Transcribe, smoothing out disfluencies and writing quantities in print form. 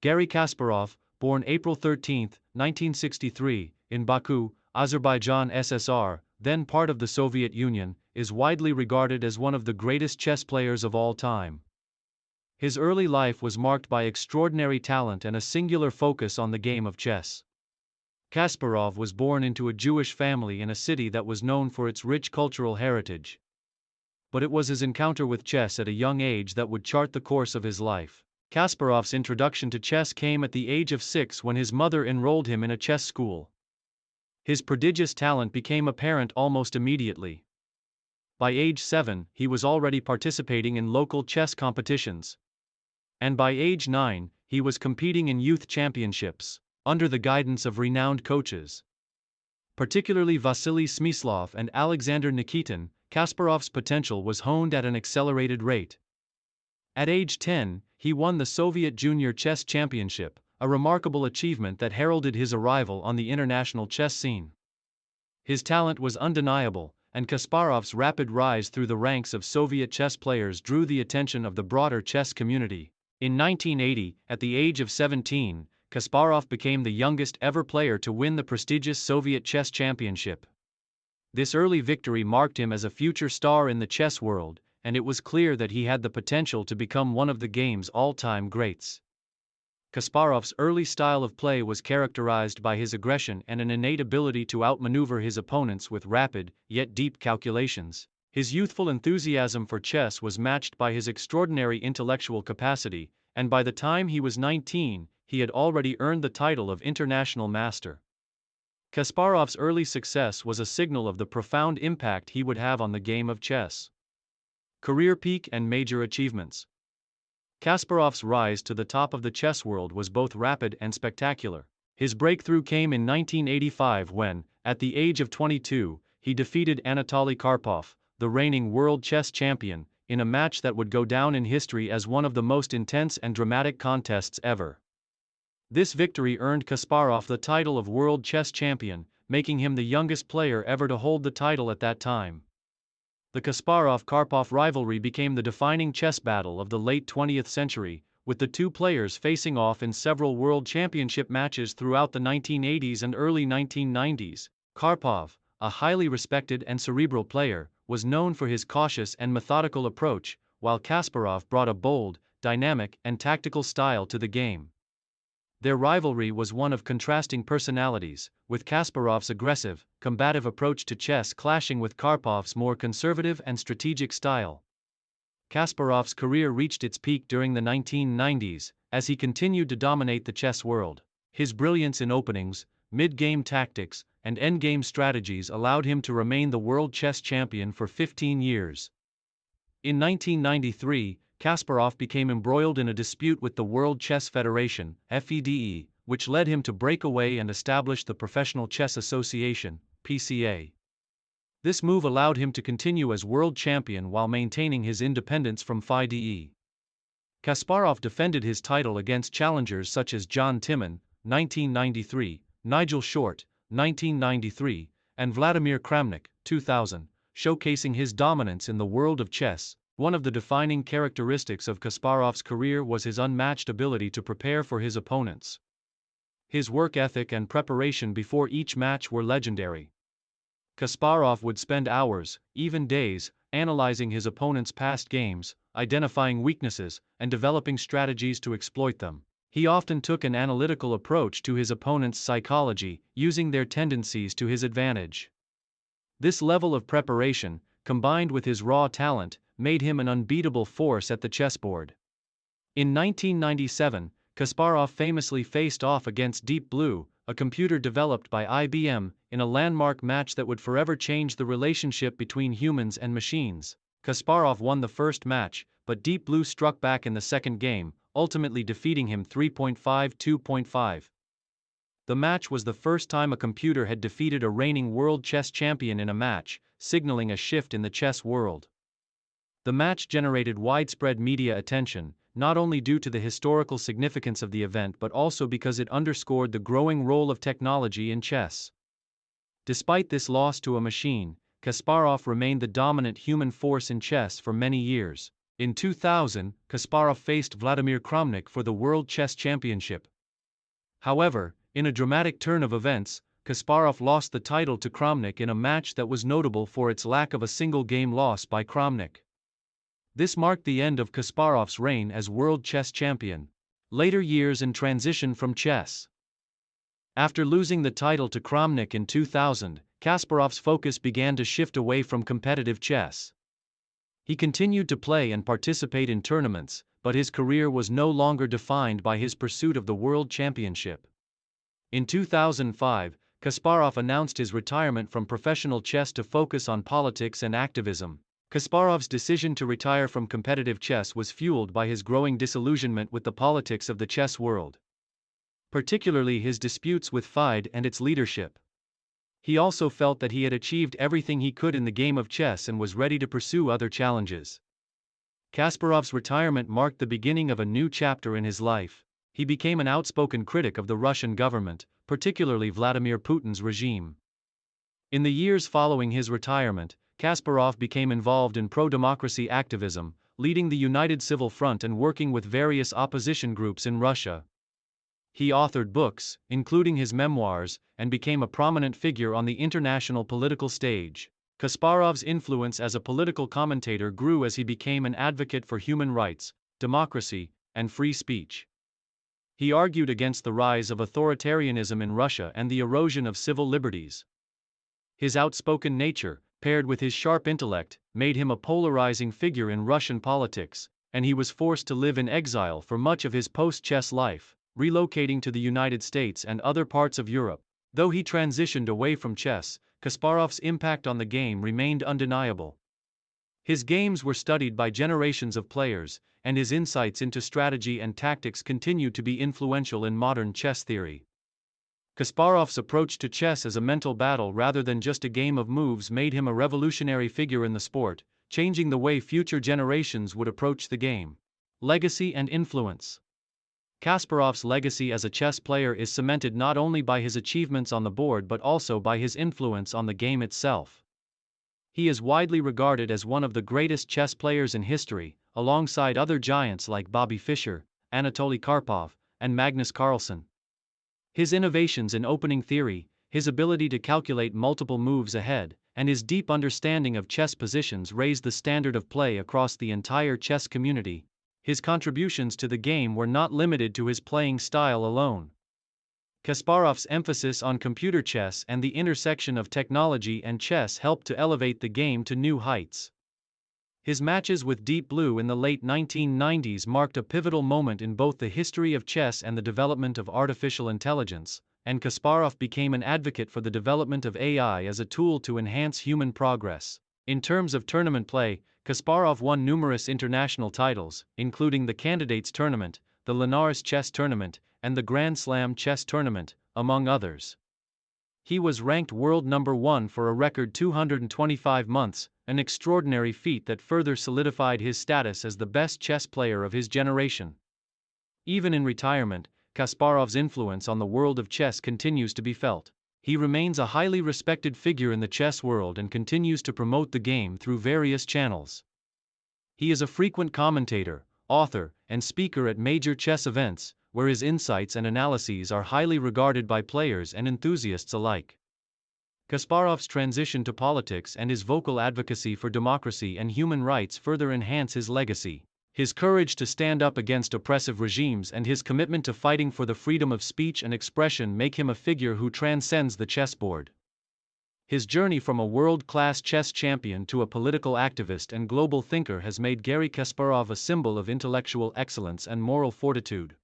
Garry Kasparov, born April 13, 1963, in Baku, Azerbaijan SSR, then part of the Soviet Union, is widely regarded as one of the greatest chess players of all time. His early life was marked by extraordinary talent and a singular focus on the game of chess. Kasparov was born into a Jewish family in a city that was known for its rich cultural heritage. But it was his encounter with chess at a young age that would chart the course of his life. Kasparov's introduction to chess came at the age of 6 when his mother enrolled him in a chess school. His prodigious talent became apparent almost immediately. By age 7, he was already participating in local chess competitions. And by age 9, he was competing in youth championships, under the guidance of renowned coaches. Particularly Vasily Smyslov and Alexander Nikitin, Kasparov's potential was honed at an accelerated rate. At age 10, he won the Soviet Junior Chess Championship, a remarkable achievement that heralded his arrival on the international chess scene. His talent was undeniable, and Kasparov's rapid rise through the ranks of Soviet chess players drew the attention of the broader chess community. In 1980, at the age of 17, Kasparov became the youngest ever player to win the prestigious Soviet Chess Championship. This early victory marked him as a future star in the chess world, and it was clear that he had the potential to become one of the game's all-time greats. Kasparov's early style of play was characterized by his aggression and an innate ability to outmaneuver his opponents with rapid, yet deep calculations. His youthful enthusiasm for chess was matched by his extraordinary intellectual capacity, and by the time he was 19, he had already earned the title of international master. Kasparov's early success was a signal of the profound impact he would have on the game of chess. Career peak and major achievements. Kasparov's rise to the top of the chess world was both rapid and spectacular. His breakthrough came in 1985 when, at the age of 22, he defeated Anatoly Karpov, the reigning world chess champion, in a match that would go down in history as one of the most intense and dramatic contests ever. This victory earned Kasparov the title of world chess champion, making him the youngest player ever to hold the title at that time. The Kasparov-Karpov rivalry became the defining chess battle of the late 20th century, with the two players facing off in several world championship matches throughout the 1980s and early 1990s. Karpov, a highly respected and cerebral player, was known for his cautious and methodical approach, while Kasparov brought a bold, dynamic, and tactical style to the game. Their rivalry was one of contrasting personalities, with Kasparov's aggressive, combative approach to chess clashing with Karpov's more conservative and strategic style. Kasparov's career reached its peak during the 1990s, as he continued to dominate the chess world. His brilliance in openings, mid-game tactics, and endgame strategies allowed him to remain the world chess champion for 15 years. In 1993, Kasparov became embroiled in a dispute with the World Chess Federation, FEDE, which led him to break away and establish the Professional Chess Association, PCA. This move allowed him to continue as world champion while maintaining his independence from FIDE. Kasparov defended his title against challengers such as John Timman, 1993, Nigel Short, 1993, and Vladimir Kramnik, 2000, showcasing his dominance in the world of chess. One of the defining characteristics of Kasparov's career was his unmatched ability to prepare for his opponents. His work ethic and preparation before each match were legendary. Kasparov would spend hours, even days, analyzing his opponent's past games, identifying weaknesses, and developing strategies to exploit them. He often took an analytical approach to his opponent's psychology, using their tendencies to his advantage. This level of preparation, combined with his raw talent, made him an unbeatable force at the chessboard. In 1997, Kasparov famously faced off against Deep Blue, a computer developed by IBM, in a landmark match that would forever change the relationship between humans and machines. Kasparov won the first match, but Deep Blue struck back in the second game, ultimately defeating him 3.5-2.5. The match was the first time a computer had defeated a reigning world chess champion in a match, signaling a shift in the chess world. The match generated widespread media attention, not only due to the historical significance of the event but also because it underscored the growing role of technology in chess. Despite this loss to a machine, Kasparov remained the dominant human force in chess for many years. In 2000, Kasparov faced Vladimir Kramnik for the World Chess Championship. However, in a dramatic turn of events, Kasparov lost the title to Kramnik in a match that was notable for its lack of a single-game loss by Kramnik. This marked the end of Kasparov's reign as World Chess Champion. Later years and transition from chess. After losing the title to Kramnik in 2000, Kasparov's focus began to shift away from competitive chess. He continued to play and participate in tournaments, but his career was no longer defined by his pursuit of the World Championship. In 2005, Kasparov announced his retirement from professional chess to focus on politics and activism. Kasparov's decision to retire from competitive chess was fueled by his growing disillusionment with the politics of the chess world, particularly his disputes with FIDE and its leadership. He also felt that he had achieved everything he could in the game of chess and was ready to pursue other challenges. Kasparov's retirement marked the beginning of a new chapter in his life. He became an outspoken critic of the Russian government, particularly Vladimir Putin's regime. In the years following his retirement, Kasparov became involved in pro-democracy activism, leading the United Civil Front and working with various opposition groups in Russia. He authored books, including his memoirs, and became a prominent figure on the international political stage. Kasparov's influence as a political commentator grew as he became an advocate for human rights, democracy, and free speech. He argued against the rise of authoritarianism in Russia and the erosion of civil liberties. His outspoken nature, paired with his sharp intellect, made him a polarizing figure in Russian politics, and he was forced to live in exile for much of his post-chess life, relocating to the United States and other parts of Europe. Though he transitioned away from chess, Kasparov's impact on the game remained undeniable. His games were studied by generations of players, and his insights into strategy and tactics continue to be influential in modern chess theory. Kasparov's approach to chess as a mental battle rather than just a game of moves made him a revolutionary figure in the sport, changing the way future generations would approach the game. Legacy and influence. Kasparov's legacy as a chess player is cemented not only by his achievements on the board but also by his influence on the game itself. He is widely regarded as one of the greatest chess players in history, alongside other giants like Bobby Fischer, Anatoly Karpov, and Magnus Carlsen. His innovations in opening theory, his ability to calculate multiple moves ahead, and his deep understanding of chess positions raised the standard of play across the entire chess community. His contributions to the game were not limited to his playing style alone. Kasparov's emphasis on computer chess and the intersection of technology and chess helped to elevate the game to new heights. His matches with Deep Blue in the late 1990s marked a pivotal moment in both the history of chess and the development of artificial intelligence, and Kasparov became an advocate for the development of AI as a tool to enhance human progress. In terms of tournament play, Kasparov won numerous international titles, including the Candidates Tournament, the Linares Chess Tournament, and the Grand Slam Chess Tournament, among others. He was ranked world number 1 for a record 225 months, an extraordinary feat that further solidified his status as the best chess player of his generation. Even in retirement, Kasparov's influence on the world of chess continues to be felt. He remains a highly respected figure in the chess world and continues to promote the game through various channels. He is a frequent commentator, author, and speaker at major chess events, where his insights and analyses are highly regarded by players and enthusiasts alike. Kasparov's transition to politics and his vocal advocacy for democracy and human rights further enhance his legacy. His courage to stand up against oppressive regimes and his commitment to fighting for the freedom of speech and expression make him a figure who transcends the chessboard. His journey from a world-class chess champion to a political activist and global thinker has made Garry Kasparov a symbol of intellectual excellence and moral fortitude.